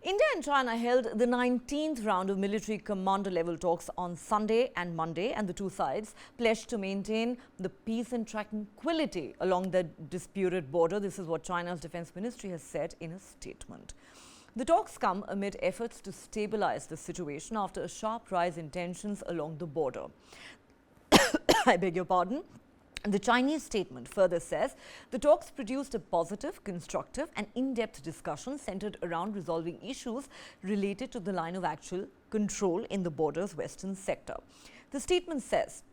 India and China held the 19th round of military commander-level talks on Sunday and Monday, and the two sides pledged to maintain the peace and tranquility along the disputed border. This is what China's defense ministry has said in a statement. The talks come amid efforts to stabilize the situation after a sharp rise in tensions along the border. I beg your pardon. The Chinese statement further says the talks produced a positive, constructive and in-depth discussion centered around resolving issues related to the line of actual control in the border's western sector. The statement says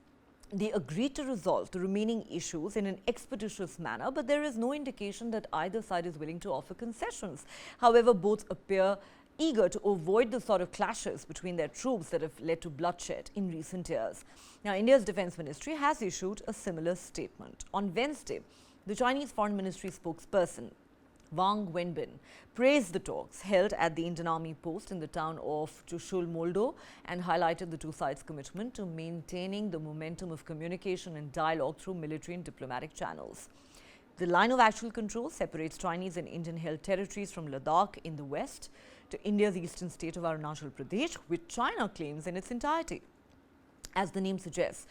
they agreed to resolve the remaining issues in an expeditious manner, but there is no indication that either side is willing to offer concessions. However, both appear eager to avoid the sort of clashes between their troops that have led to bloodshed in recent years. Now, India's defense ministry has issued a similar statement. On Wednesday, the Chinese Foreign Ministry spokesperson Wang Wenbin praised the talks held at the Indian Army post in the town of Chushul Moldo and highlighted the two sides' commitment to maintaining the momentum of communication and dialogue through military and diplomatic channels. The line of actual control separates Chinese and Indian-held territories from Ladakh in the west to India's eastern state of Arunachal Pradesh, which China claims in its entirety. As the name suggests,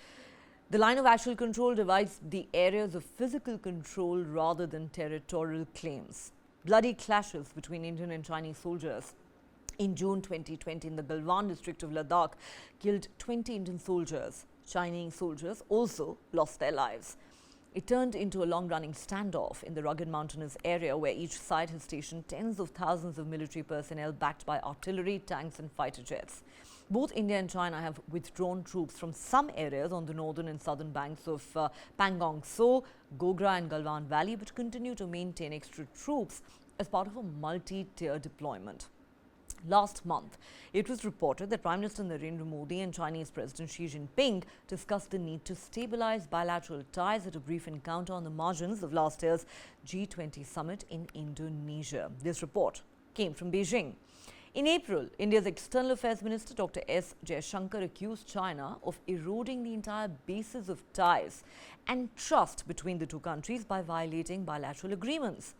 the line of actual control divides the areas of physical control rather than territorial claims. Bloody clashes between Indian and Chinese soldiers in June 2020 in the Galwan district of Ladakh killed 20 Indian soldiers. Chinese soldiers also lost their lives. It turned into a long-running standoff in the rugged mountainous area where each side has stationed tens of thousands of military personnel backed by artillery, tanks and fighter jets. Both India and China have withdrawn troops from some areas on the northern and southern banks of Pangong Tso, Gogra and Galwan Valley, but continue to maintain extra troops as part of a multi-tier deployment. Last month, it was reported that Prime Minister Narendra Modi and Chinese President Xi Jinping discussed the need to stabilize bilateral ties at a brief encounter on the margins of last year's G20 summit in Indonesia. This report came from Beijing. In April, India's External Affairs Minister Dr. S. Jaishankar accused China of eroding the entire basis of ties and trust between the two countries by violating bilateral agreements.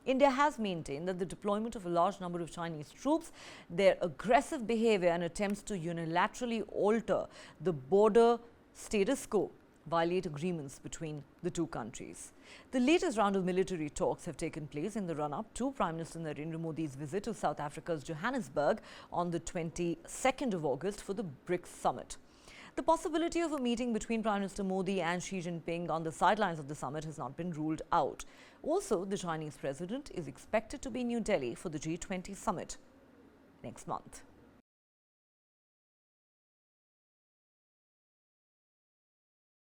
India has maintained that the deployment of a large number of Chinese troops, their aggressive behavior and attempts to unilaterally alter the border status quo violate agreements between the two countries. The latest round of military talks have taken place in the run-up to Prime Minister Narendra Modi's visit to South Africa's Johannesburg on the 22nd of August for the BRICS summit. The possibility of a meeting between Prime Minister Modi and Xi Jinping on the sidelines of the summit has not been ruled out. Also, the Chinese president is expected to be in New Delhi for the G20 summit next month.